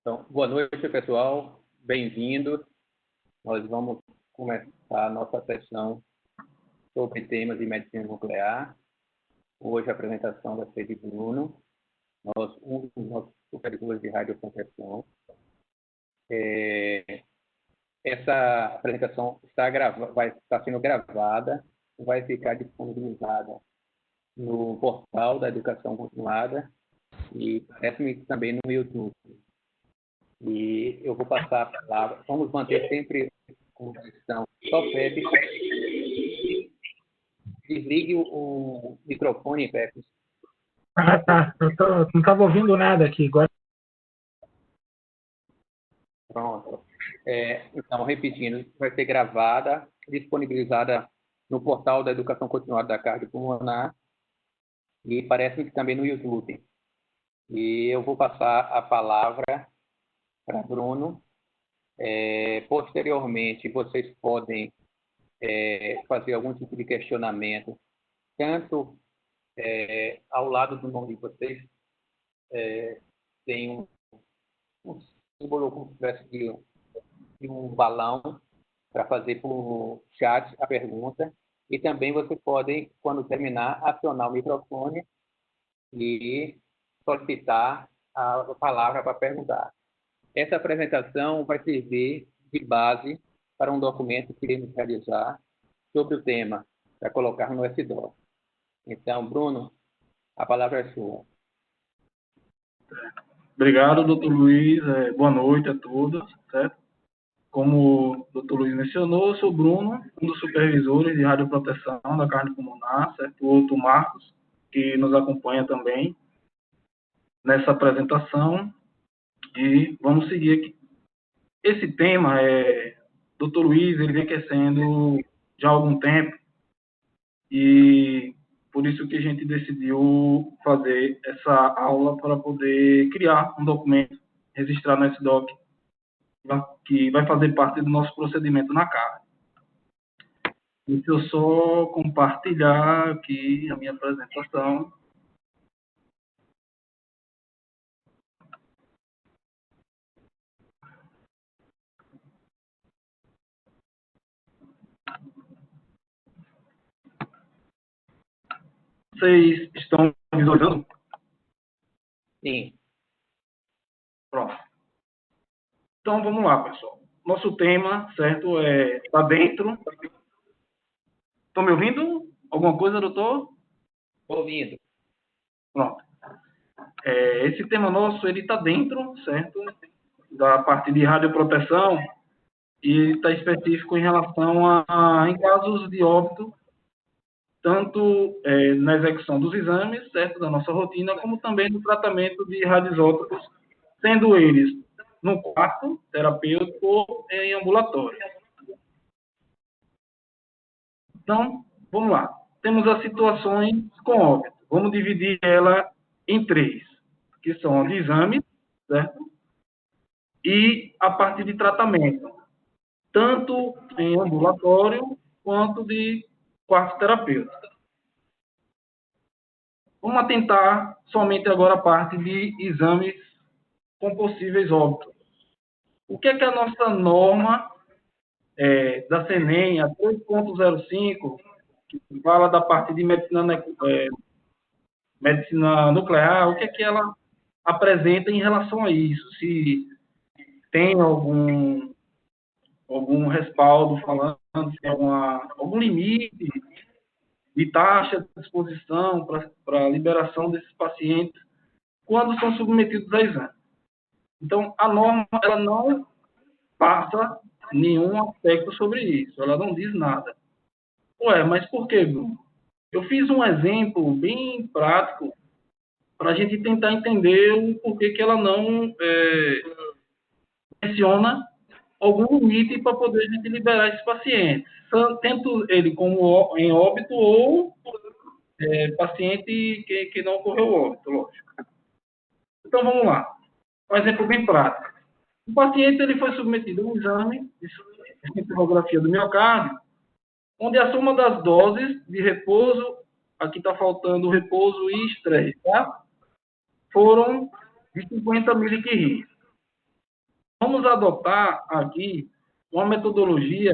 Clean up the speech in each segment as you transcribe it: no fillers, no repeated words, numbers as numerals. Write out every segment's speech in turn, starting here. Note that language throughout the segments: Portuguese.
Então, boa noite, pessoal. Bem-vindos. Nós vamos começar a nossa sessão sobre temas de medicina nuclear. Hoje a apresentação vai ser de Bruno, um dos nossos supervisores de radioproteção. Essa apresentação vai estar sendo gravada, vai ficar disponibilizada no portal da Educação Continuada e parece-me também no YouTube. E eu vou passar a palavra. Vamos manter sempre conexão. Só Pepe. Desligue o microfone, Pepe. Tá. Eu não estava ouvindo nada aqui. Agora... Pronto. Então, repetindo, vai ser gravada, disponibilizada no portal da Educação Continuada da Cardiopulmonar e parece que também no YouTube. E eu vou passar a palavra para Bruno. Posteriormente, vocês podem fazer algum tipo de questionamento, tanto ao lado do nome de vocês, tem um símbolo como se tivesse de um balão para fazer por chat a pergunta. E também vocês podem, quando terminar, acionar o microfone e solicitar a palavra para perguntar. Essa apresentação vai servir de base para um documento que iremos realizar sobre o tema, para colocar no S-Doc. Então, Bruno, a palavra é sua. Obrigado, doutor Luiz. Boa noite a todos, certo? Como o doutor Luiz mencionou, eu sou Bruno, um dos supervisores de radioproteção da cardiopulmonar, certo? O outro Marcos, que nos acompanha também nessa apresentação. E vamos seguir aqui. Esse tema doutor Luiz, ele vem aquecendo já há algum tempo e por isso que a gente decidiu fazer essa aula para poder criar um documento, registrar no S-Doc, que vai fazer parte do nosso procedimento na CAR. Deixa eu só compartilhar aqui a minha apresentação. Vocês estão visualizando? Sim. Pronto. Então, vamos lá, pessoal. Nosso tema, certo, está dentro. Estão me ouvindo? Alguma coisa, doutor? Estou ouvindo. Pronto. Esse tema nosso, ele está dentro, certo, da parte de radioproteção e está específico em relação em casos de óbito, tanto na execução dos exames, certo, da nossa rotina, como também no tratamento de radioisótopos, sendo eles no quarto terapêutico ou em ambulatório. Então, vamos lá. Temos as situações com óbito. Vamos dividir ela em três, que são de exames, certo? E a parte de tratamento, tanto em ambulatório quanto de quarto terapêutico. Vamos atentar somente agora a parte de exames com possíveis óbitos. O que é que a nossa norma da CENEM, a 3.05, que fala da parte de medicina nuclear, o que é que ela apresenta em relação a isso? Se tem algum respaldo falando, se tem algum limite de taxa de exposição para a liberação desses pacientes quando são submetidos a exame. Então, a norma ela não passa nenhum aspecto sobre isso, ela não diz nada. Ué, mas por quê, Bruno? Eu fiz um exemplo bem prático para a gente tentar entender o porquê que ela não menciona algum limite para poder a gente liberar esses pacientes, tanto ele como em óbito ou paciente que não ocorreu óbito, lógico. Então, vamos lá. Um exemplo bem prático. O paciente ele foi submetido a um exame de tomografia do miocárdio, onde a soma das doses de repouso, aqui está faltando repouso e estresse, tá? Foram de 50 miliquirris. vamos adotar aqui uma metodologia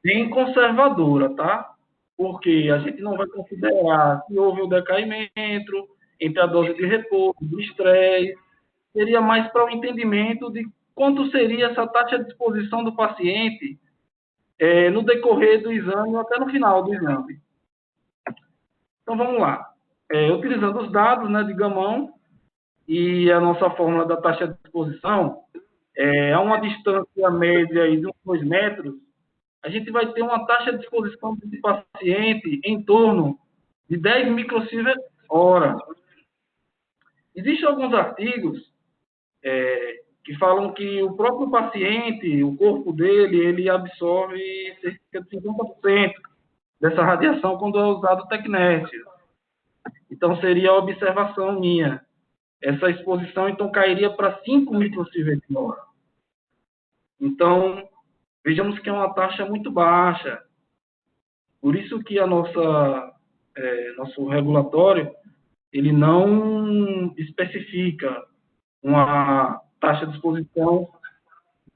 bem conservadora, tá? Porque a gente não vai considerar se houve o decaimento entre a dose de repouso, do estresse, seria mais para o entendimento de quanto seria essa taxa de exposição do paciente no decorrer do exame ou até no final do exame. Então, vamos lá. Utilizando os dados, né, de Gamão e a nossa fórmula da taxa de exposição, a uma distância média aí de uns 2 metros, a gente vai ter uma taxa de exposição desse paciente em torno de 10 microsievert hora. Existem alguns artigos que falam que o próprio paciente, o corpo dele, ele absorve cerca de 50% dessa radiação quando é usado o Tecnet. Então, seria a observação minha. Essa exposição, então, cairia para 5 microsievert hora. Então, vejamos que é uma taxa muito baixa. Por isso que nosso regulatório, ele não especifica uma taxa de exposição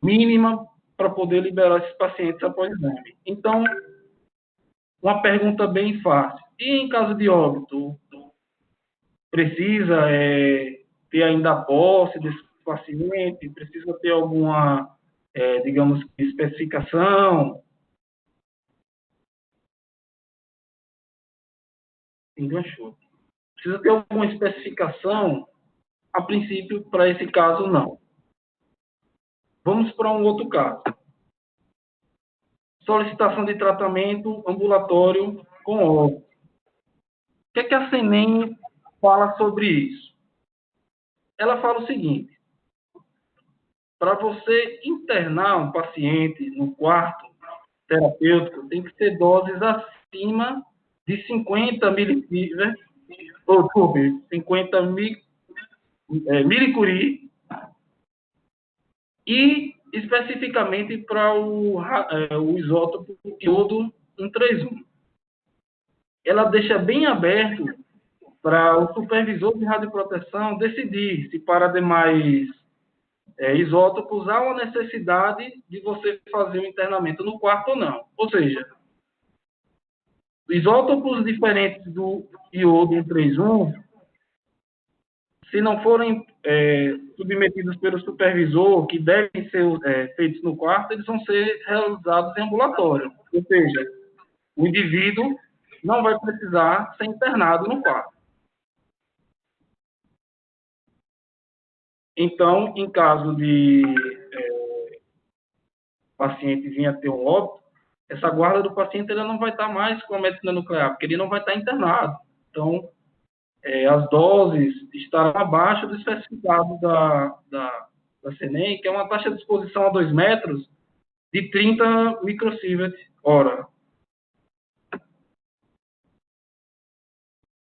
mínima para poder liberar esses pacientes após o exame. Então, uma pergunta bem fácil. E em caso de óbito, precisa ter ainda a posse desse paciente? Precisa ter alguma, digamos, especificação? Enganchou. Precisa ter alguma especificação? A princípio, para esse caso, não. Vamos para um outro caso. Solicitação de tratamento ambulatório com óbito. O que é que a CENEM fala sobre isso? Ela fala o seguinte: para você internar um paciente no quarto terapêutico, tem que ser doses acima de 50 milisievert, ou 50 milicurie, e especificamente para o isótopo iodo 131. Ela deixa bem aberto para o supervisor de radioproteção decidir se para demais isótopos há uma necessidade de você fazer o internamento no quarto ou não. Ou seja, isótopos diferentes do iodo 131, se não forem submetidos pelo supervisor, que devem ser feitos no quarto, eles vão ser realizados em ambulatório. Ou seja, o indivíduo não vai precisar ser internado no quarto. Então, em caso de paciente vir a ter um óbito, essa guarda do paciente ela não vai estar mais com a medicina nuclear, porque ele não vai estar internado. Então, as doses estarão abaixo do especificado da CENEM, que é uma taxa de exposição a 2 metros de 30 microsievert hora.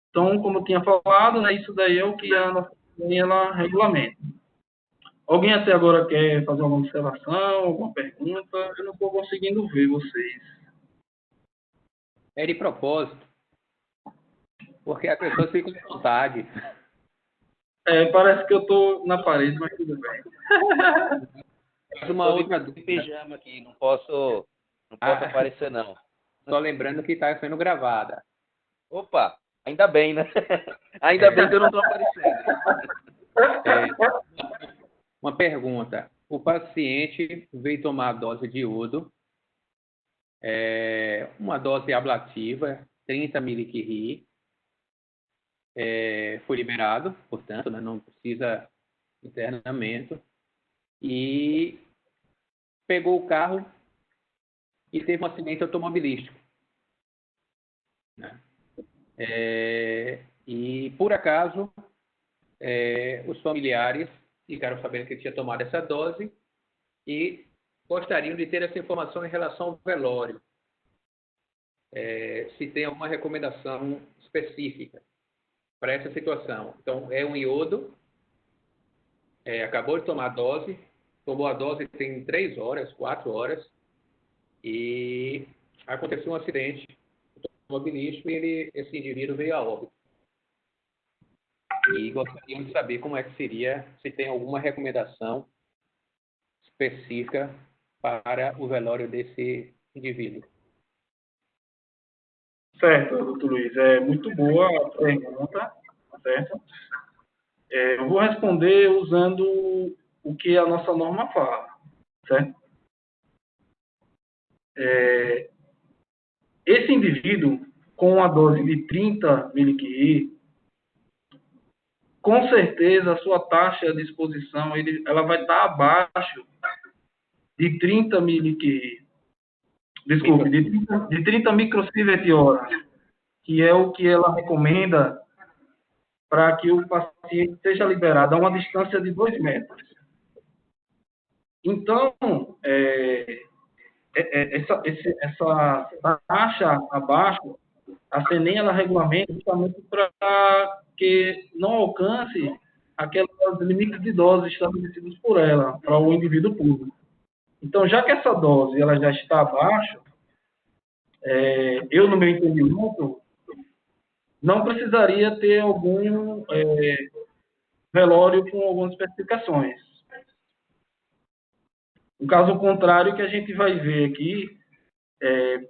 Então, como eu tinha falado, né, isso daí é o que a nossa CENEM ela regulamenta. Alguém até agora quer fazer alguma observação, alguma pergunta? Eu não estou conseguindo ver vocês. É de propósito, porque a pessoa fica com vontade. Parece que eu estou na parede, mas tudo bem. Uma outra de pijama aqui, não posso aparecer, não. Só lembrando que está sendo gravada. Opa, ainda bem, né? Ainda bem que eu não estou aparecendo. Uma pergunta. O paciente veio tomar a dose de iodo, uma dose ablativa, 30 milicurie, foi liberado, portanto, né, não precisa internamento, e pegou o carro e teve um acidente automobilístico. Né? E, por acaso, os familiares ficaram sabendo que ele tinha tomado essa dose e gostariam de ter essa informação em relação ao velório. Se tem alguma recomendação específica para essa situação. Então, é um iodo, acabou de tomar a dose, tomou a dose tem 3 horas, 4 horas, e aconteceu um acidente automobilístico e esse indivíduo veio a óbito. E gostariam de saber como é que seria, se tem alguma recomendação específica para o velório desse indivíduo? Certo, doutor Luiz, é muito boa a pergunta, certo? Eu vou responder usando o que a nossa norma fala, certo? Esse indivíduo, com a dose de 30 mg, com certeza a sua taxa de exposição ela vai estar abaixo de 30 mg. Desculpe, de 30 microsievert/hora, que é o que ela recomenda para que o paciente seja liberado a uma distância de 2 metros. Então, essa taxa abaixo, a CENEM ela regulamenta justamente para que não alcance aqueles limites de dose estabelecidos por ela, para o indivíduo público. Então, já que essa dose ela já está abaixo, eu, no meu entendimento, não precisaria ter algum velório com algumas especificações. O caso contrário que a gente vai ver aqui,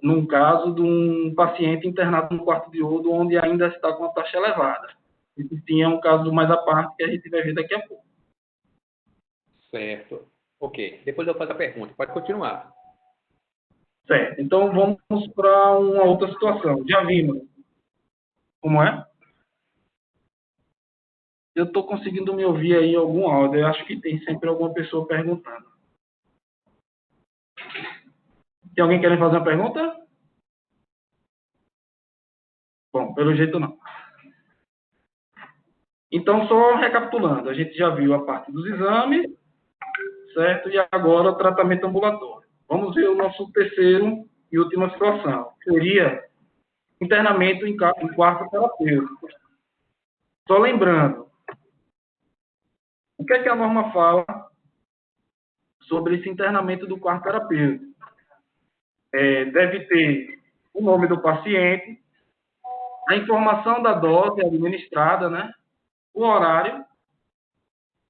num caso de um paciente internado no quarto de iodo, onde ainda está com a taxa elevada. Isso sim é um caso mais à parte que a gente vai ver daqui a pouco. Certo. Ok. Depois eu faço a pergunta. Pode continuar. Certo. Então, vamos para uma outra situação. Já vimos. Como é? Eu estou conseguindo me ouvir aí em algum áudio. Eu acho que tem sempre alguma pessoa perguntando. Tem alguém querendo fazer uma pergunta? Bom, pelo jeito não. Então, só recapitulando. A gente já viu a parte dos exames, certo? E agora o tratamento ambulatório. Vamos ver o nosso terceiro e última situação. Seria internamento em quarto terapêutico. Só lembrando, o que é que a norma fala sobre esse internamento do quarto terapêutico? Deve ter o nome do paciente, a informação da dose administrada, né? O horário,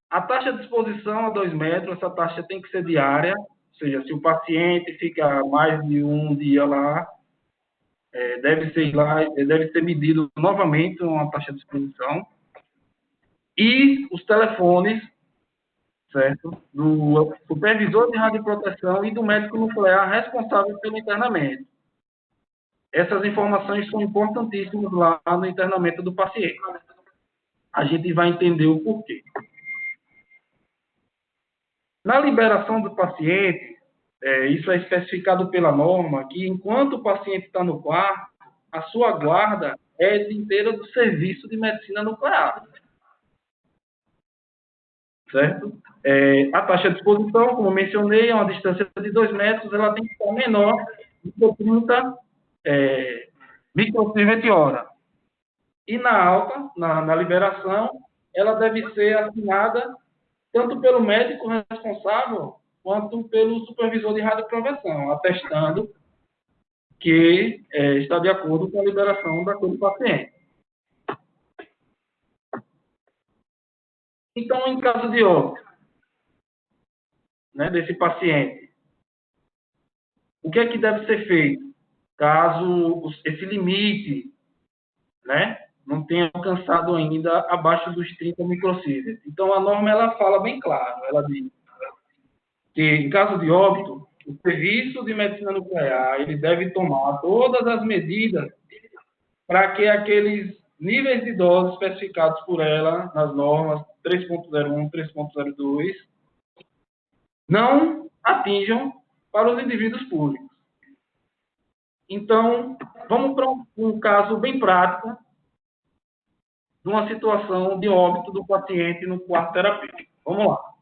a taxa de exposição a 2 metros, essa taxa tem que ser diária, ou seja, se o paciente fica mais de um dia lá, deve ser medido novamente uma taxa de exposição. E os telefones, certo? Do supervisor de radioproteção e do médico nuclear responsável pelo internamento. Essas informações são importantíssimas lá no internamento do paciente. A gente vai entender o porquê. Na liberação do paciente, isso é especificado pela norma, que enquanto o paciente está no quarto, a sua guarda é inteira do serviço de medicina nuclear. Certo? A taxa de exposição, como mencionei, é uma distância de 2 metros, ela tem que ser menor do que 30 microsievert/hora. E na alta, na liberação, ela deve ser assinada tanto pelo médico responsável quanto pelo supervisor de radioproteção, atestando que está de acordo com a liberação daquele paciente. Então, em caso de óbito, né, desse paciente, o que é que deve ser feito? Caso esse limite, né, não tenha alcançado ainda abaixo dos 30 microsievert. Então, a norma ela fala bem claro. Ela diz que, em caso de óbito, o serviço de medicina nuclear ele deve tomar todas as medidas para que aqueles níveis de dose especificados por ela nas normas 3.01, 3.02, não atinjam para os indivíduos públicos. Então, vamos para um caso bem prático de uma situação de óbito do paciente no quarto terapêutico. Vamos lá.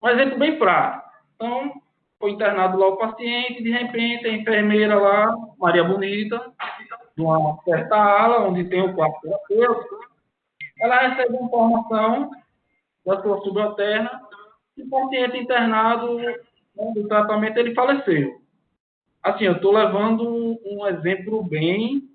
Um exemplo bem prático. Então, foi internado lá o paciente, de repente, a enfermeira lá, Maria Bonita, de uma certa ala, onde tem o quarto terapêutico, ela recebe uma informação da sua subalterna que o paciente internado, né, do tratamento, ele faleceu. Assim, eu estou levando um exemplo bem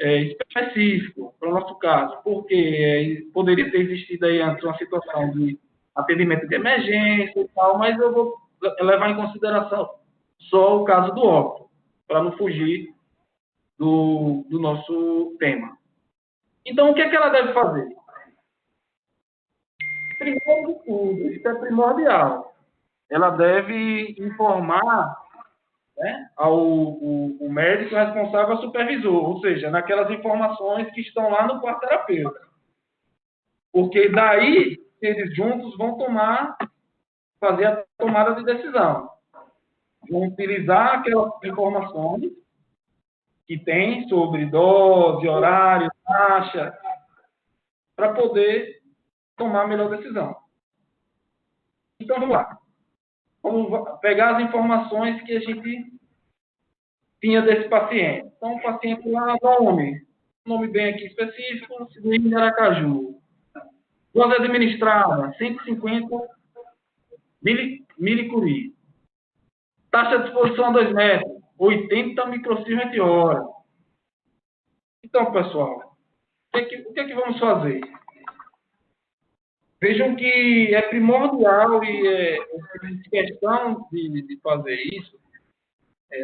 específico para o nosso caso, porque poderia ter existido aí antes uma situação de atendimento de emergência e tal, mas eu vou levar em consideração só o caso do óbito, para não fugir do nosso tema. Então, o que é que ela deve fazer? Primeiro de tudo, isso é primordial. Ela deve informar, né, o médico responsável, ao supervisor, ou seja, naquelas informações que estão lá no quarto terapeuta. Porque daí, eles juntos vão fazer a tomada de decisão. Vão utilizar aquelas informações que tem sobre dose, horário, taxa, para poder tomar a melhor decisão. Então, vamos lá. Vamos pegar as informações que a gente tinha desse paciente. Então, o paciente lá, nome bem aqui específico, Sidney de Aracaju. Dose administrada, 150 milicuri. Taxa de exposição a 2 metros, 80 microcilos por hora. Então, pessoal, o que é que vamos fazer? Vejam que é primordial e questão de fazer isso,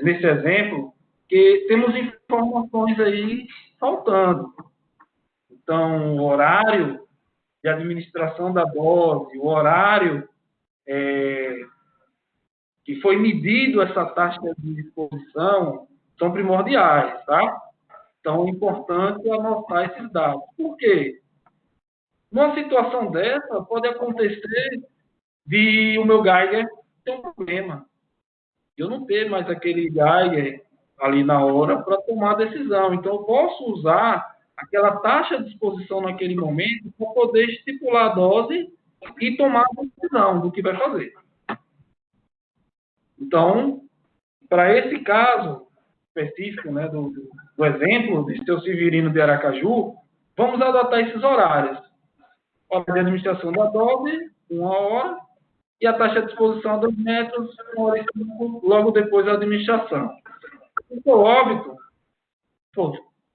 nesse exemplo, que temos informações aí faltando. Então, o horário de administração da dose, o horário que foi medido essa taxa de exposição, são primordiais, tá? Então, é importante anotar esses dados. Por quê? Numa situação dessa, pode acontecer de o meu Geiger ter um problema. Eu não ter mais aquele Geiger ali na hora para tomar a decisão. Então, eu posso usar aquela taxa de exposição naquele momento para poder estipular a dose e tomar a decisão do que vai fazer. Então, para esse caso específico, né, do exemplo de seu Severino de Aracaju, vamos adotar esses horários. Hora de administração da dose, 1 hora, e a taxa de exposição a 2 metros, 1 hora e 5, logo depois da administração. O óbito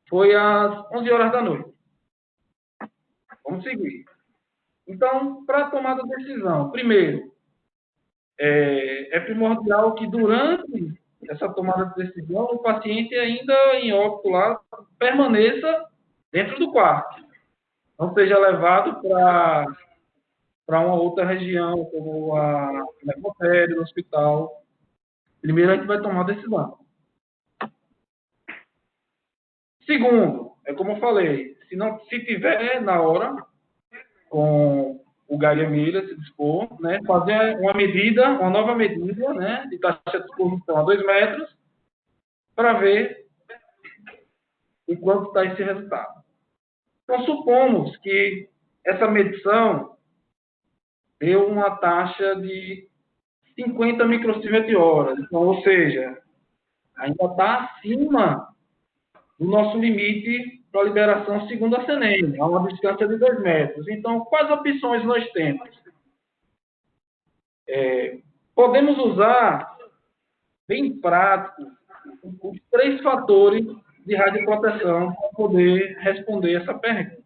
foi às 11 horas da noite. Vamos seguir. Então, para a tomada de decisão, primeiro, é primordial que durante essa tomada de decisão, o paciente ainda em óbito lá permaneça dentro do quarto. Não seja levado para uma outra região, como a necrotério, no hospital. Primeiro, a gente vai tomar a decisão. Segundo, como eu falei, se tiver na hora, com o Geiger Miller, se dispor, né, fazer uma nova medida, né, de taxa de exposição a 2 metros, para ver em quanto está esse resultado. Então, supomos que essa medição deu uma taxa de 50 microcilos por hora. Então, ou seja, ainda está acima do nosso limite para liberação segundo a CNM, a uma distância de 2 metros. Então, quais opções nós temos? Podemos usar, bem prático, os 3 fatores de radioproteção para poder responder essa pergunta.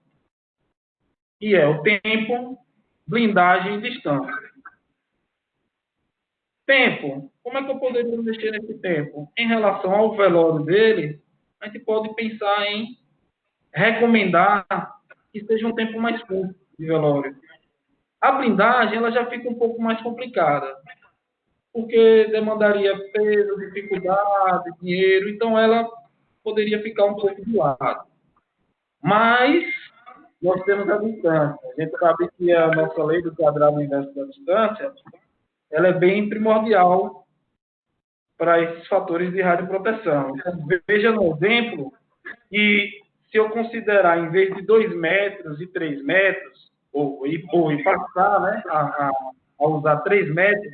Que é o tempo, blindagem e distância. Tempo. Como é que eu poderia mexer nesse tempo? Em relação ao velório dele, a gente pode pensar em recomendar que seja um tempo mais curto de velório. A blindagem, ela já fica um pouco mais complicada, porque demandaria peso, dificuldade, dinheiro, então ela poderia ficar um pouco de lado. Mas nós temos a distância. A gente sabe que a nossa lei do quadrado inverso da distância, ela é bem primordial para esses fatores de radioproteção. Então, veja no exemplo que se eu considerar, em vez de 2 metros e 3 metros, e passar, né, a usar 3 metros,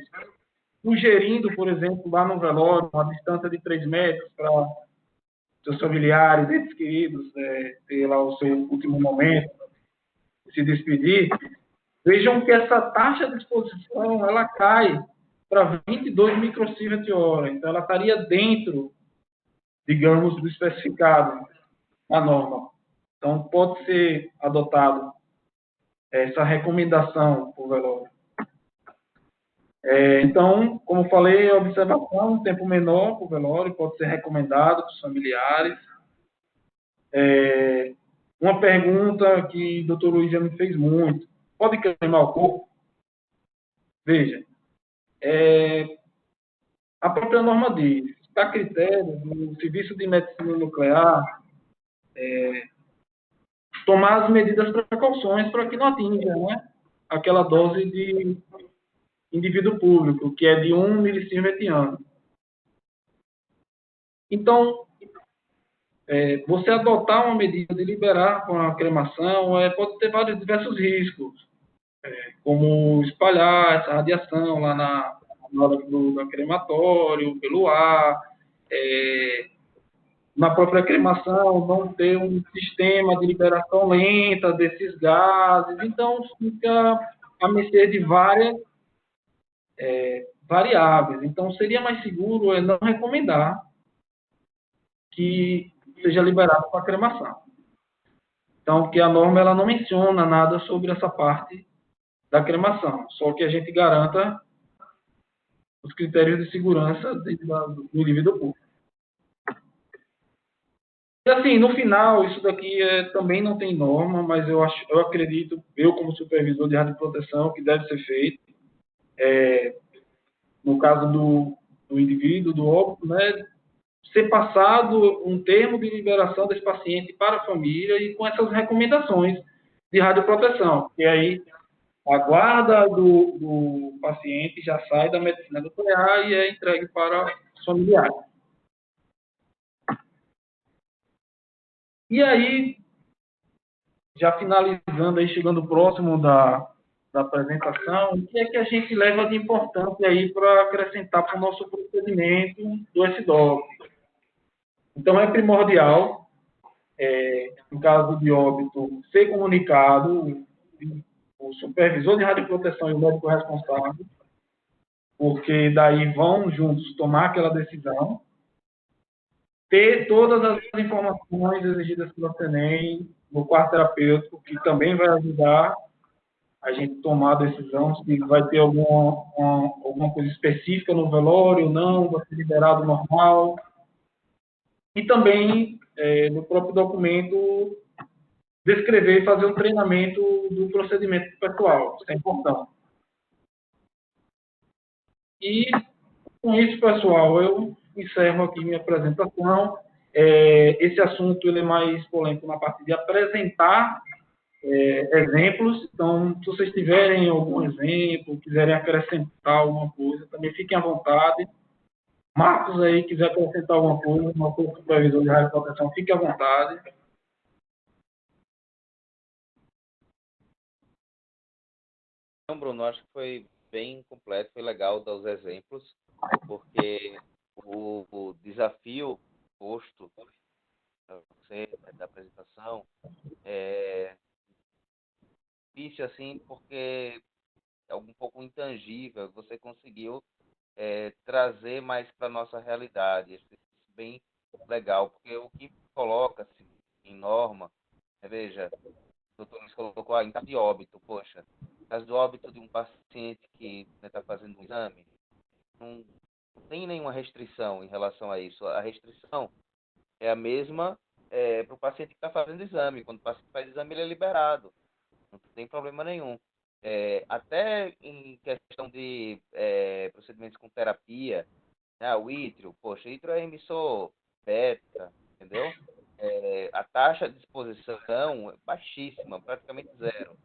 sugerindo, por exemplo, lá no velório, uma distância de 3 metros para seus familiares, entes queridos, ter lá o seu último momento, se despedir, vejam que essa taxa de exposição, ela cai para 22 microcilos por hora. Então, ela estaria dentro, digamos, do especificado. a norma. Então, pode ser adotado essa recomendação para o velório. Então, como falei, a observação, um tempo menor para o velório, pode ser recomendado para os familiares. Uma pergunta que o Dr. Luiz já me fez muito: pode queimar o corpo? Veja, a própria norma diz, a critério do Serviço de Medicina Nuclear, tomar as medidas precauções para que não atinja, né, aquela dose de indivíduo público, que é de 1 milisievert/ano. Então, você adotar uma medida de liberar com a cremação pode ter diversos riscos, como espalhar essa radiação lá na hora do crematório, pelo ar, na própria cremação, não ter um sistema de liberação lenta desses gases. Então, fica a mercê de várias variáveis. Então, seria mais seguro não recomendar que seja liberado para cremação. Então, porque a norma ela não menciona nada sobre essa parte da cremação, só que a gente garanta os critérios de segurança do indivíduo público. E assim, no final, isso daqui também não tem norma, mas eu acredito, eu como supervisor de radioproteção, que deve ser feito. No caso do indivíduo, do óbito, né, ser passado um termo de liberação desse paciente para a família e com essas recomendações de radioproteção, que aí a guarda do paciente já sai da medicina nuclear e é entregue para os familiares. E aí, já finalizando, aí, chegando próximo da apresentação, o que é que a gente leva de importante aí para acrescentar para o nosso procedimento do SDOP? Então, é primordial, no caso de óbito, ser comunicado o supervisor de radioproteção e o médico responsável, porque daí vão juntos tomar aquela decisão, ter todas as informações exigidas pela CENEM no quarto terapêutico, que também vai ajudar a gente tomar a decisão se vai ter alguma coisa específica no velório ou não, vai ser liberado normal. E também, no próprio documento, descrever e fazer um treinamento do procedimento pessoal. Isso é importante. E, com isso, pessoal, eu encerro aqui minha apresentação. Esse assunto ele é mais polêmico na parte de apresentar exemplos. Então, se vocês tiverem algum exemplo, quiserem acrescentar alguma coisa, também fiquem à vontade. Marcos aí, quiser acrescentar alguma coisa, nosso supervisor de radioproteção, fique à vontade. Então, Bruno, acho que foi bem completo, foi legal dar os exemplos, porque o desafio posto para você da apresentação é difícil assim, porque é um pouco intangível. Você conseguiu trazer mais para a nossa realidade. Isso é bem legal, porque o que coloca-se em norma, veja, o doutor Luiz colocou em caso de óbito, poxa, em caso de óbito de um paciente que está fazendo um exame, não tem nenhuma restrição em relação a isso. A restrição é a mesma para o paciente que está fazendo exame. Quando o paciente faz exame, ele é liberado. Não tem problema nenhum. Até em questão de procedimentos com terapia, né, o ítrio, poxa, o ítrio é emissor beta, entendeu? A taxa de exposição é baixíssima, praticamente zero.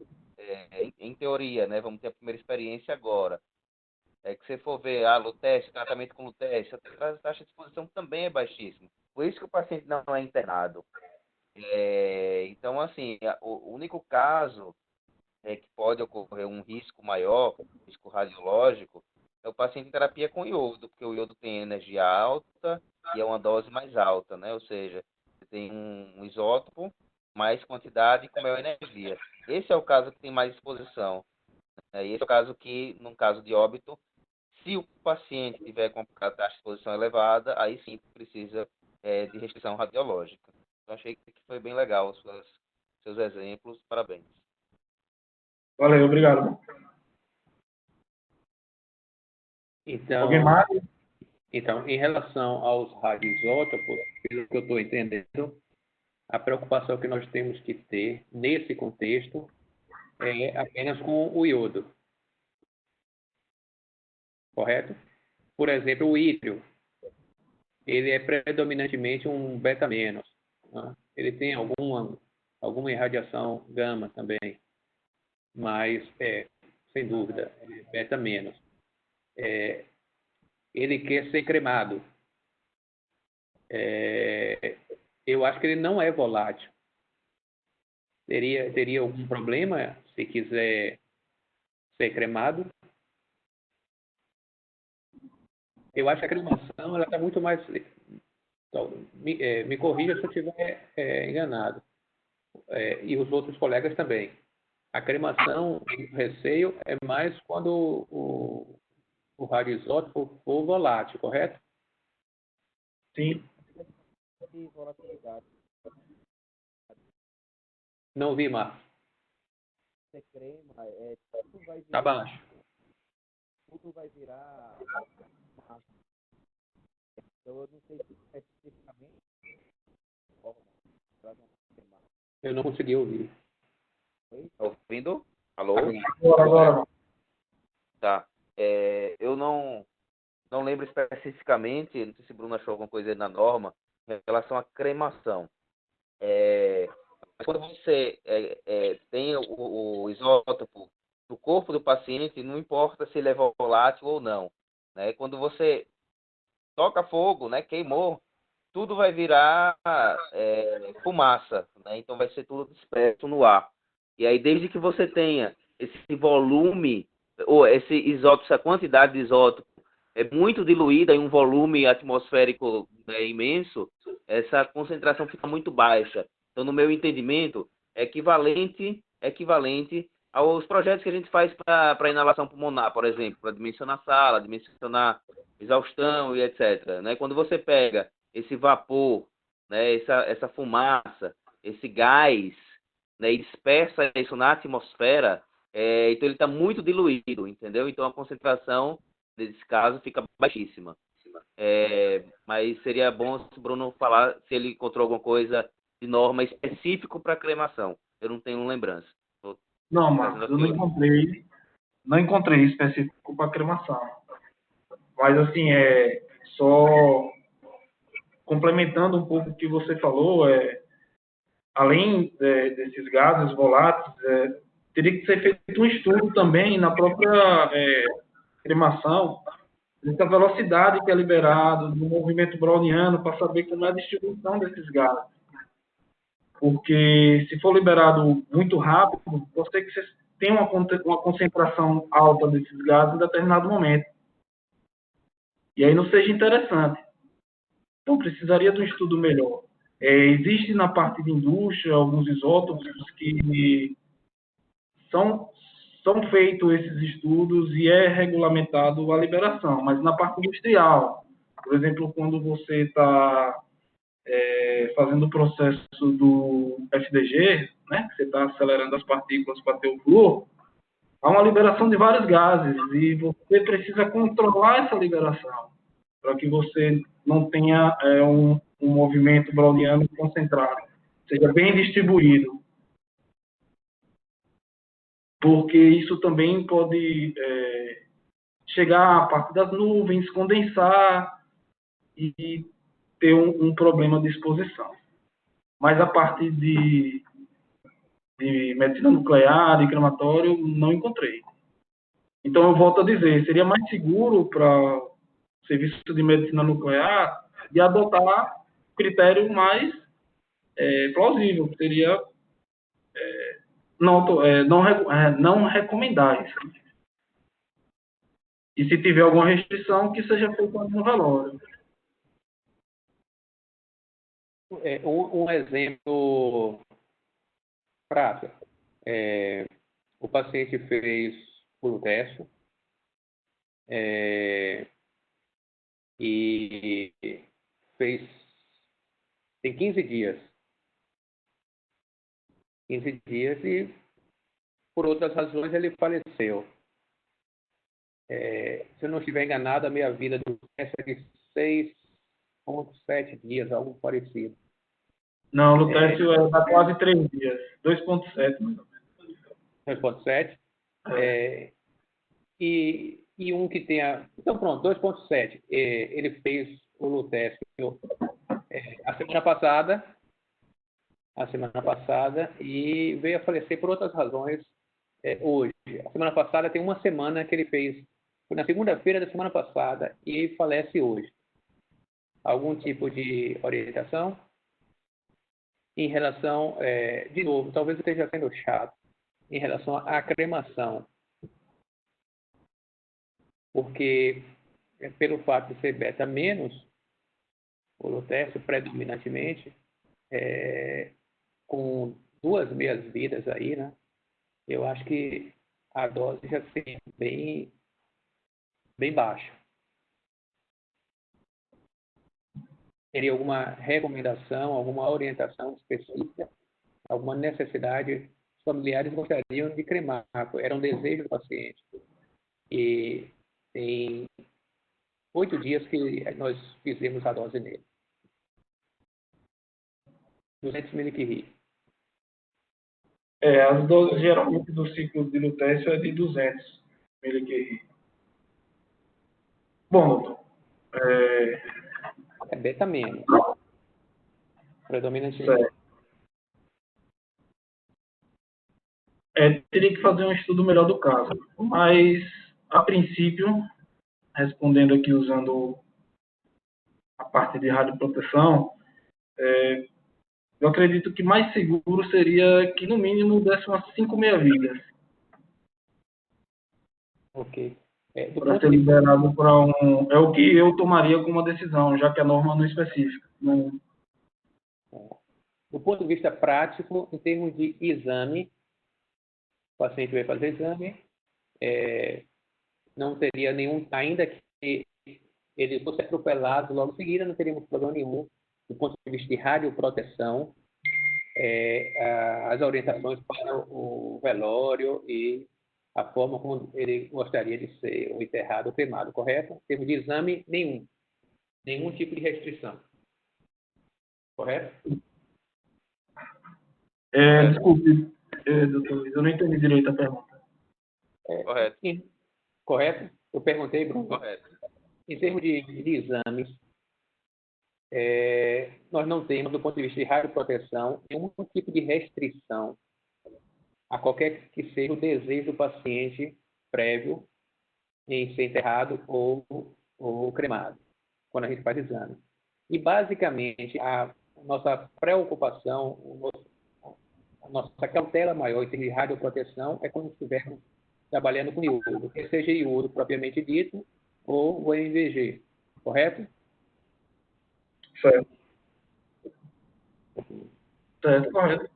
Em teoria, né? Vamos ter a primeira experiência agora. Que você for ver Lutece, tratamento com Lutece, a taxa de exposição também é baixíssima. Por isso que o paciente não é internado. Então, assim, o único caso que pode ocorrer um risco maior, risco radiológico, é o paciente em terapia com iodo, porque o iodo tem energia alta e é uma dose mais alta, né? Ou seja, você tem um isótopo, mais quantidade e com maior energia. Esse é o caso que tem mais exposição. Esse é o caso que, num caso de óbito, se o paciente tiver com a taxa de exposição elevada, aí sim precisa de restrição radiológica. Eu achei que foi bem legal seus exemplos. Parabéns. Valeu, obrigado. Alguém Então, mais? então, em relação aos radioisótopos, pelo que eu estou entendendo, a preocupação que nós temos que ter nesse contexto é apenas com o iodo, correto? Por exemplo, o ítrio, ele é predominantemente um beta menos, né? Ele tem alguma irradiação gama também, mas sem dúvida, beta menos. Ele quer ser cremado. Eu acho que ele não é volátil. Teria algum problema se quiser ser cremado? Eu acho que a cremação ela está muito mais. Então, me corrija se eu estiver enganado. E os outros colegas também. A cremação, o receio é mais quando o radioisótopo for volátil, correto? Sim. Não vi, Marcos. Você crema, tudo vai Está baixo. tudo vai virar. Então eu não sei especificamente. Eu não consegui ouvir. Tá ouvindo? Alô? Agora. Tá. Eu não lembro especificamente, não sei se o Bruno achou alguma coisa aí na norma, em relação à cremação. Mas quando você tem o isótopo no corpo do paciente, não importa se ele é volátil ou não, né? Quando você toca fogo, né, queimou, tudo vai virar fumaça, né? Então vai ser tudo disperso no ar. E aí, desde que você tenha esse volume, ou esse isótopo, essa quantidade de isótopo é muito diluída em um volume atmosférico, né, imenso, essa concentração fica muito baixa. Então, no meu entendimento, é equivalente aos projetos que a gente faz para inalação pulmonar, por exemplo, para dimensionar sala, dimensionar exaustão e etc. Né? Quando você pega esse vapor, né, essa fumaça, esse gás, né, e dispersa isso na atmosfera, então ele está muito diluído, entendeu? Então a concentração, nesse caso, fica baixíssima. Mas seria bom se o Bruno falar se ele encontrou alguma coisa de norma específico para cremação. Eu não tenho lembrança. Não, Marcos, eu não encontrei específico para cremação. Mas, assim, só complementando um pouco o que você falou, além desses gases voláteis, teria que ser feito um estudo também na própria cremação, dessa velocidade que é liberado, do movimento browniano, para saber como é a distribuição desses gases. Porque se for liberado muito rápido, pode ser que você tenha uma concentração alta desses gases em determinado momento. E aí não seja interessante. Então, precisaria de um estudo melhor. Existe na parte de indústria alguns isótopos que são feitos esses estudos e é regulamentado a liberação, mas na parte industrial, por exemplo, quando você está fazendo o processo do FDG, né, que você está acelerando as partículas para ter o flúor, há uma liberação de vários gases e você precisa controlar essa liberação para que você não tenha um movimento browniano concentrado, seja bem distribuído, porque isso também pode chegar à parte das nuvens, condensar e ter um problema de exposição. Mas a parte de medicina nuclear, de crematório, não encontrei. Então, eu volto a dizer, seria mais seguro para o serviço de medicina nuclear de adotar critério mais plausível, que seria não recomendar isso. E se tiver alguma restrição, que seja feita no velório. Um exemplo prático. O paciente fez o teste e tem 15 dias 15 dias e, por outras razões, ele faleceu. Se eu não estiver enganado, a meia-vida do teste é de 6,7 dias, algo parecido. Não, o Lutércio dá quase 3 dias. 2,7 mais ou menos. 2,7. E um que tenha... Então, pronto, 2,7. Ele fez o Lutércio a semana passada e veio a falecer por outras razões hoje. A semana passada tem uma semana que ele fez, foi na segunda-feira da semana passada e falece hoje. Algum tipo de orientação em relação, de novo, talvez eu esteja sendo chato, em relação à cremação. Porque, pelo fato de ser beta menos, o Lutércio predominantemente, com 2 meias-vidas aí, né? Eu acho que a dose já seria bem baixa. Teria alguma recomendação, alguma orientação específica, alguma necessidade? Os familiares gostariam de cremar, era um desejo do paciente. E tem 8 dias que nós fizemos a dose nele. 200 mg. As doses geralmente do ciclo de Lutércio é de 200 mg. Bom, doutor. É beta menos. Predominantemente. Certo. Teria que fazer um estudo melhor do caso. Mas, a princípio, respondendo aqui usando a parte de radioproteção, eu acredito que mais seguro seria que, no mínimo, desse umas 5 meia-vidas. Ok. Para ser liberado para um... É o que eu tomaria como uma decisão, já que a norma não é específica. Não... Do ponto de vista prático, em termos de exame, o paciente vai fazer exame, não teria nenhum, ainda que ele fosse atropelado logo em seguida, não teríamos problema nenhum do ponto de vista de radioproteção, as orientações para o velório e a forma como ele gostaria de ser ou enterrado ou cremado, correto? Em termos de exame, nenhum tipo de restrição. Correto? Desculpe, doutor Luiz, eu não entendi direito a pergunta. Correto. Correto? Eu perguntei, Bruno. Correto. Em termos de exames, nós não temos, do ponto de vista de radioproteção, nenhum tipo de restrição a qualquer que seja o desejo do paciente prévio em ser enterrado ou cremado, quando a gente faz exame. E, basicamente, a nossa preocupação, a nossa cautela maior em termos de radioproteção é quando estivermos trabalhando com iodo, que seja iodo propriamente dito ou o MVG, correto? Certo. Certo, correto.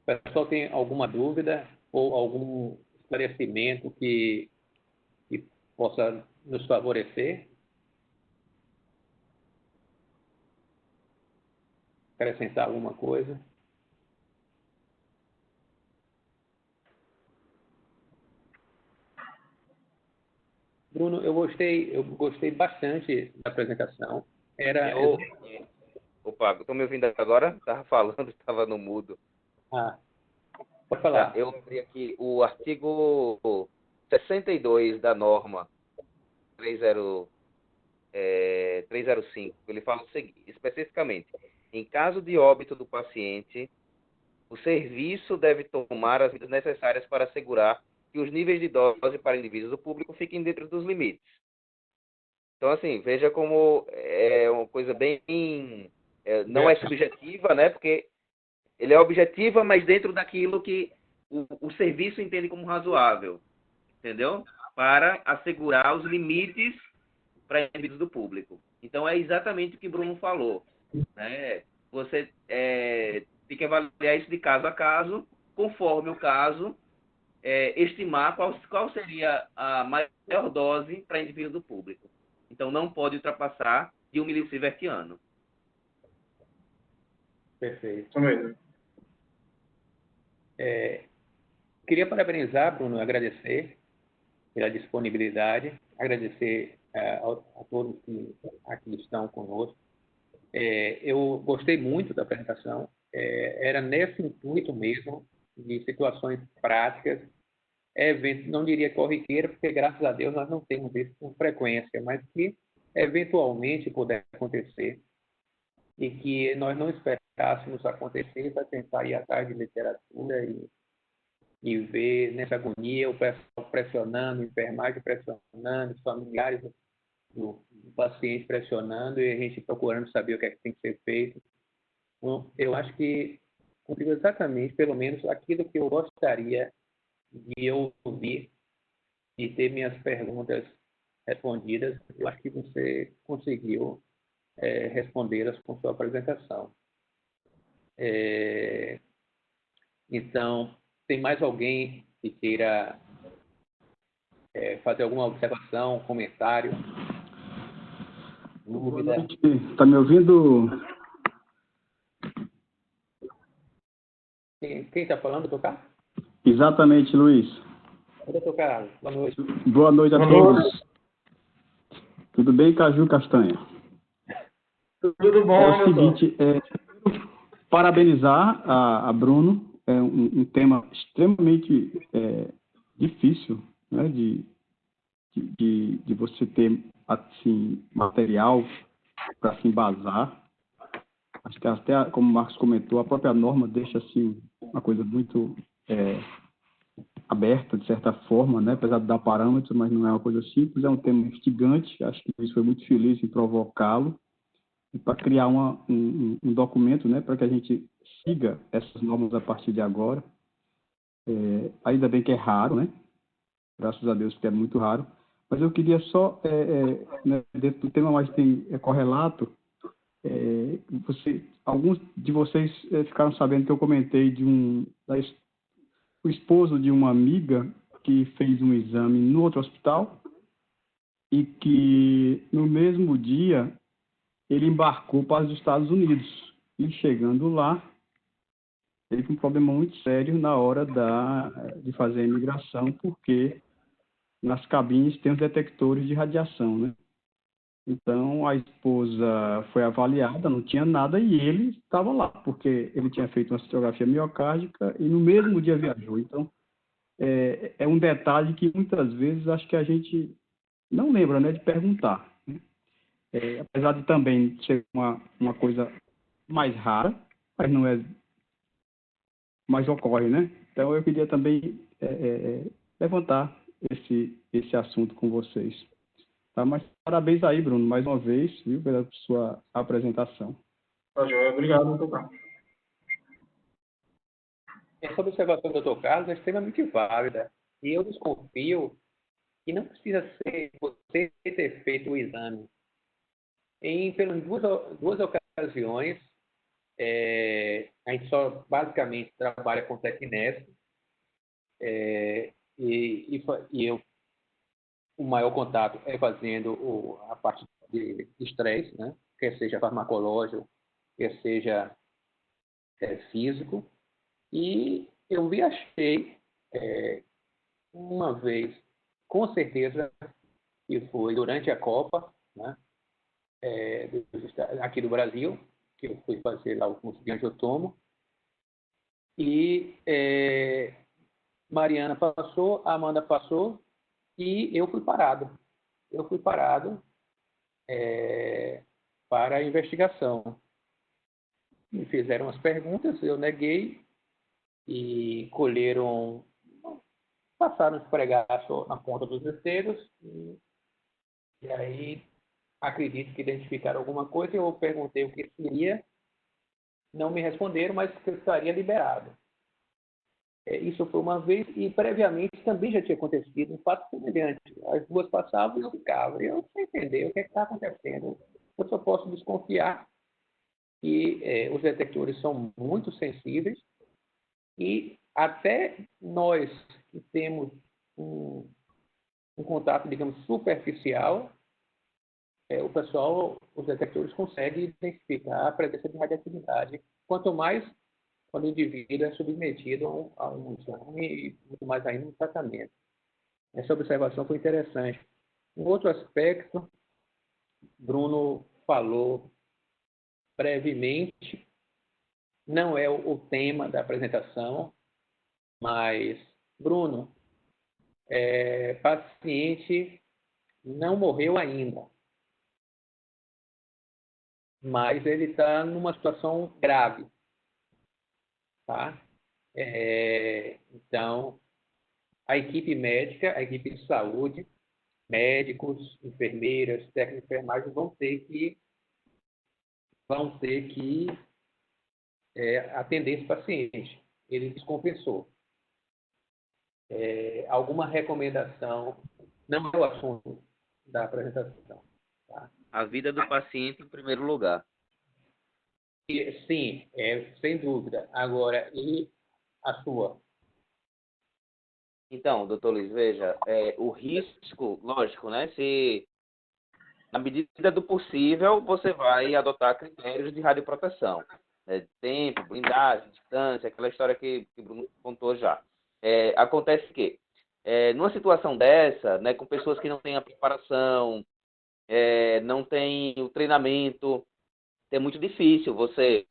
O pessoal tem alguma dúvida ou algum esclarecimento que possa nos favorecer? Acrescentar alguma coisa? Bruno, eu gostei bastante da apresentação. Opa, estão me ouvindo agora? Estava falando, estava no mudo. Pode falar. Eu abri aqui o artigo 62 da norma 305. Ele fala o seguinte, especificamente, em caso de óbito do paciente, o serviço deve tomar as medidas necessárias para assegurar que os níveis de dose para indivíduos do público fiquem dentro dos limites. Então, assim, veja como é uma coisa bem... não é subjetiva, né? Porque ele é objetiva, mas dentro daquilo que o serviço entende como razoável. Entendeu? Para assegurar os limites para indivíduos do público. Então, é exatamente o que o Bruno falou. Né? Você tem que avaliar isso de caso a caso, conforme o caso, estimar qual seria a maior dose para indivíduo do público. Então, não pode ultrapassar de 1 milisievert ano. Perfeito. Isso mesmo. Queria parabenizar, Bruno, agradecer pela disponibilidade, agradecer a todos que aqui estão conosco. Eu gostei muito da apresentação, era nesse intuito mesmo, de situações práticas, eventos, não diria corriqueira, porque graças a Deus nós não temos isso com frequência, mas que eventualmente puder acontecer e que nós não esperássemos acontecer para tentar ir atrás de literatura e ver nessa agonia o pessoal pressionando, enfermagem pressionando, os familiares do paciente pressionando e a gente procurando saber o que é que tem que ser feito. Então, eu acho que cumpriu exatamente, pelo menos, aquilo que eu gostaria de ouvir e ter minhas perguntas respondidas. Eu acho que você conseguiu respondê-las com sua apresentação. Então, tem mais alguém que queira fazer alguma observação, comentário, dúvida? Está me ouvindo? Quem está falando, doutor Carlos? Exatamente, Luiz. Doutor Carlos, boa noite. Boa noite a todos. Tudo bem, Caju Castanha? Tudo bom, É o seguinte, parabenizar a Bruno, é um tema extremamente difícil, né, de você ter assim, material para se embasar. Acho que até, como o Marcos comentou, a própria norma deixa assim, uma coisa muito aberta, de certa forma, né, apesar de dar parâmetros, mas não é uma coisa simples, é um tema instigante. Acho que o Luiz foi muito feliz em provocá-lo para criar um documento, né, para que a gente siga essas normas a partir de agora. Ainda bem que é raro, né? Graças a Deus, porque é muito raro. Mas eu queria só, né, dentro do tema, mas tem correlato, alguns de vocês ficaram sabendo que eu comentei o esposo de uma amiga que fez um exame no outro hospital e que, no mesmo dia, ele embarcou para os Estados Unidos. E chegando lá, ele teve um problema muito sério na hora de fazer a imigração, porque nas cabines tem os detectores de radiação, né? Então, a esposa foi avaliada, não tinha nada, e ele estava lá, porque ele tinha feito uma citografia miocárdica e no mesmo dia viajou. Então, é um detalhe que muitas vezes acho que a gente não lembra, né, de perguntar, né? Apesar de também ser uma coisa mais rara, mas não é, mas ocorre, né? Então, eu queria também levantar esse assunto com vocês. Tá? Mas parabéns aí, Bruno, mais uma vez, viu, pela sua apresentação. Tá joia. Obrigado, doutor Carlos. Essa observação do Dr. Carlos é extremamente válida. E eu desconfio que não precisa ser você ter feito o exame. Em pelo menos duas ocasiões, a gente só basicamente trabalha com Tecnes, e o maior contato é fazendo a parte de estresse, né? Quer seja farmacológico, quer seja físico. E eu viajei uma vez, com certeza, que foi durante a Copa, né? Aqui do Brasil, que eu fui fazer lá o curso de angiotomo. E Mariana passou, a Amanda passou, e eu fui parado. Eu fui parado para a investigação. Me fizeram as perguntas, eu neguei e passaram a esfregaço na ponta dos dedos e aí acredito que identificaram alguma coisa. Eu perguntei o que seria, não me responderam, mas que eu estaria liberado. Isso foi uma vez, e previamente também já tinha acontecido um fato semelhante. As duas passavam e eu ficava. Eu não entender o que está acontecendo. Eu só posso desconfiar que os detectores são muito sensíveis e até nós que temos um contato, digamos, superficial, os detectores conseguem identificar a presença de radioatividade. Quanto mais quando o indivíduo é submetido a um exame e muito mais ainda um tratamento. Essa observação foi interessante. Um outro aspecto, Bruno falou brevemente, não é o tema da apresentação, mas, Bruno, paciente não morreu ainda, mas ele está numa situação grave, tá? Então, a equipe médica, a equipe de saúde, médicos, enfermeiras, técnicos de enfermagem vão ter que atender esse paciente. Ele descompensou. Alguma recomendação, não é o assunto da apresentação. Tá? A vida do paciente em primeiro lugar. Sim, sem dúvida. Agora, e a sua? Então, doutor Luiz, veja, o risco, lógico, né? Se, na medida do possível, você vai adotar critérios de radioproteção. Tempo, blindagem, distância, aquela história que o Bruno contou já. Acontece que, numa situação dessa, né, com pessoas que não têm a preparação, não têm o treinamento, é muito difícil você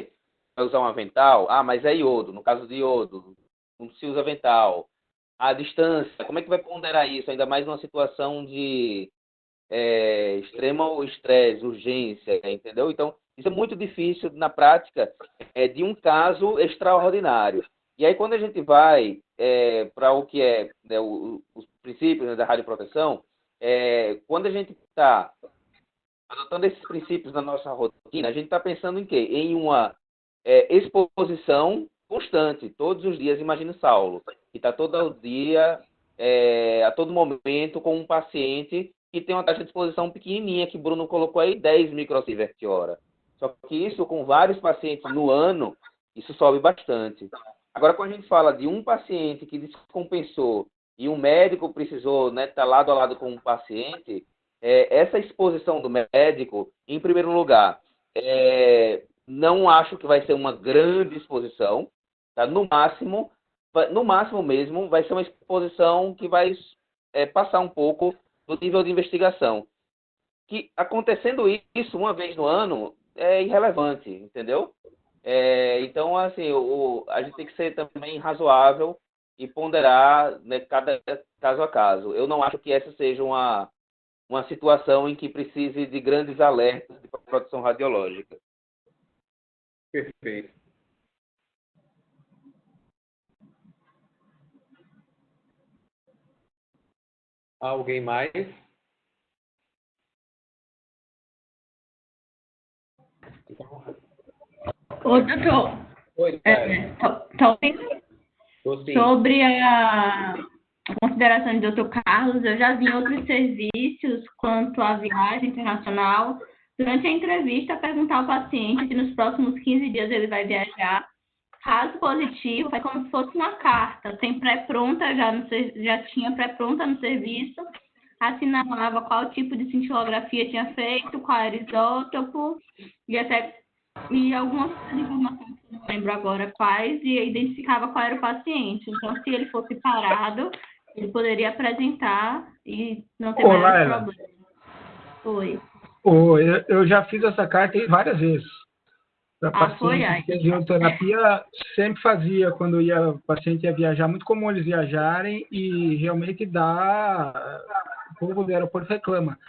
usar um avental. Mas é iodo. No caso de iodo, não se usa avental. A distância, como é que vai ponderar isso? Ainda mais numa situação de extremo estresse, urgência, entendeu? Então, isso é muito difícil na prática de um caso extraordinário. E aí, quando a gente vai para o que os princípios, né, da radioproteção, quando a gente está adotando esses princípios na nossa rotina, a gente está pensando em quê? Em uma exposição constante, todos os dias. Imagina o Saulo, que está todo dia, a todo momento, com um paciente que tem uma taxa de exposição pequenininha, que o Bruno colocou aí, 10 microsievert hora. Só que isso, com vários pacientes no ano, isso sobe bastante. Agora, quando a gente fala de um paciente que descompensou e um médico precisou, né, estar lado a lado com um paciente, essa exposição do médico, em primeiro lugar, não acho que vai ser uma grande exposição, tá? No máximo mesmo, vai ser uma exposição que vai passar um pouco do nível de investigação. Que, acontecendo isso uma vez no ano, é irrelevante, entendeu? Então, assim, a gente tem que ser também razoável e ponderar, né, cada caso a caso. Eu não acho que essa seja uma situação em que precise de grandes alertas de proteção radiológica. Perfeito. Alguém mais? Ô, doutor, Oi, sobre a consideração do Dr. Carlos, eu já vi em outros serviços quanto à viagem internacional. Durante a entrevista, perguntar ao paciente se nos próximos 15 dias ele vai viajar. Caso positivo, é como se fosse uma carta. Tem pré-pronta, já tinha pré-pronta no serviço, assinalava qual tipo de cintilografia tinha feito, qual era o isótopo, e algumas informações que não lembro agora quais, e identificava qual era o paciente. Então, se ele fosse parado, ele poderia apresentar e não ter mais problema. Oi. Eu já fiz essa carta aí várias vezes. Para pacientes que faziam terapia, sempre fazia quando o paciente ia viajar. Muito comum eles viajarem e realmente o povo do aeroporto reclama.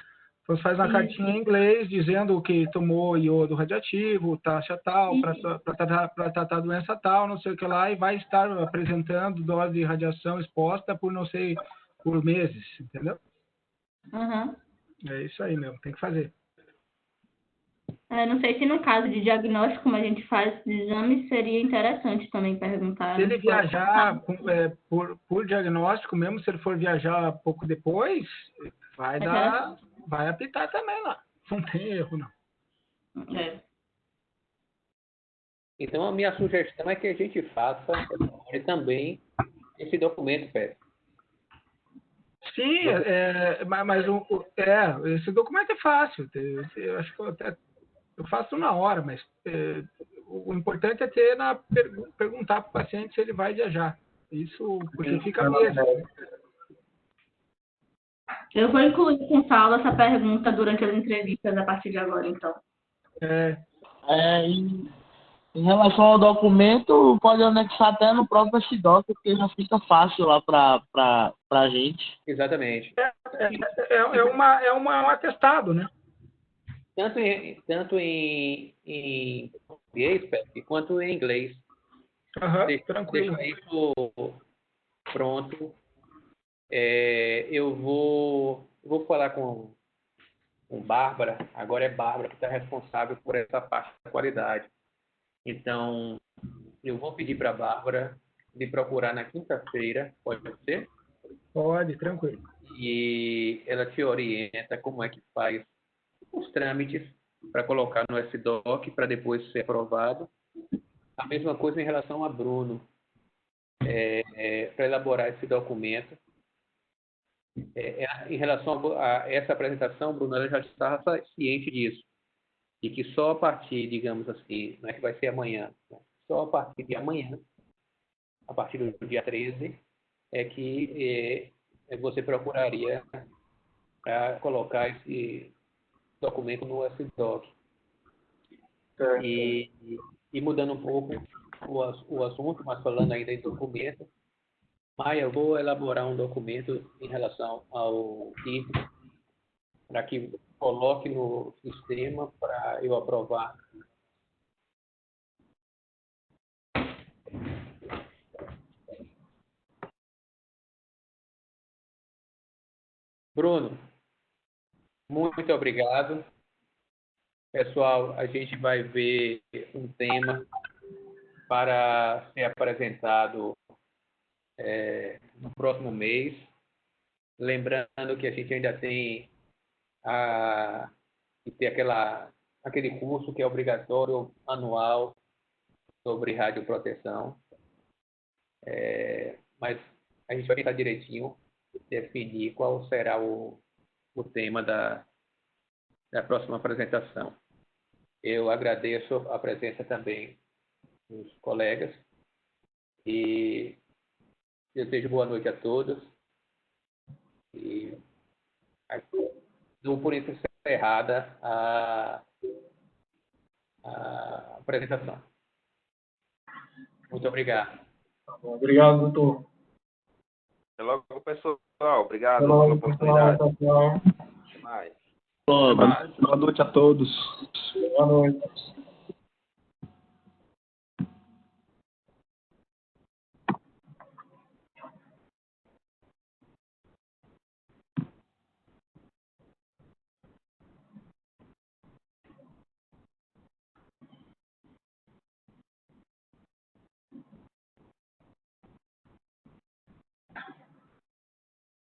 Então, você faz uma cartinha em inglês dizendo que tomou iodo radioativo, taxa tal, para tratar a doença tal, não sei o que lá, e vai estar apresentando dose de radiação exposta por não sei, por meses, entendeu? Uhum. É isso aí mesmo, tem que fazer. Não sei se no caso de diagnóstico, como a gente faz exame, seria interessante também perguntar. Se ele viajar por diagnóstico, mesmo se ele for viajar pouco depois, vai apitar também lá. Não tem erro, não. Então, a minha sugestão é que a gente faça também esse documento, Pedro. Sim, mas esse documento é fácil. Eu acho que eu faço na hora, mas o importante é ter perguntar para o paciente se ele vai viajar. Isso, porque fica mesmo. Eu vou incluir com Saulo essa pergunta durante as entrevistas a partir de agora, então. Em relação ao documento, pode anexar até no próprio SDoc, porque já fica fácil lá para a gente. Exatamente. Um atestado, né? Tanto em português, Pepe, quanto em inglês. Tranquilo. Deixa isso pronto. Eu vou falar com Bárbara. Agora é Bárbara que está responsável por essa parte da qualidade. Então, eu vou pedir para a Bárbara me procurar na quinta-feira, pode ser? Pode, tranquilo. E ela te orienta como é que faz os trâmites para colocar no SDoc para depois ser aprovado. A mesma coisa em relação a Bruno, para elaborar esse documento. Em relação a essa apresentação, Bruno, ela já estava ciente disso, e que só a partir, digamos assim, não é que vai ser amanhã, né? Só a partir de amanhã, a partir do dia 13, é que você procuraria para colocar esse documento no SDoc. E mudando um pouco o assunto, mas falando ainda em documento, Maia, eu vou elaborar um documento em relação ao título para que coloque no sistema para eu aprovar. Bruno, muito obrigado. Pessoal, a gente vai ver um tema para ser apresentado no próximo mês. Lembrando que a gente ainda tem que ter aquele curso que é obrigatório anual sobre radioproteção. Mas a gente vai pensar direitinho, definir qual será o tema da próxima apresentação. Eu agradeço a presença também dos colegas e desejo boa noite a todos. E dou por encerrada a apresentação. Muito obrigado. Obrigado, doutor. Até logo, pessoal. Obrigado Até logo, pela oportunidade. pessoal. Até mais. Boa noite a todos. Boa noite.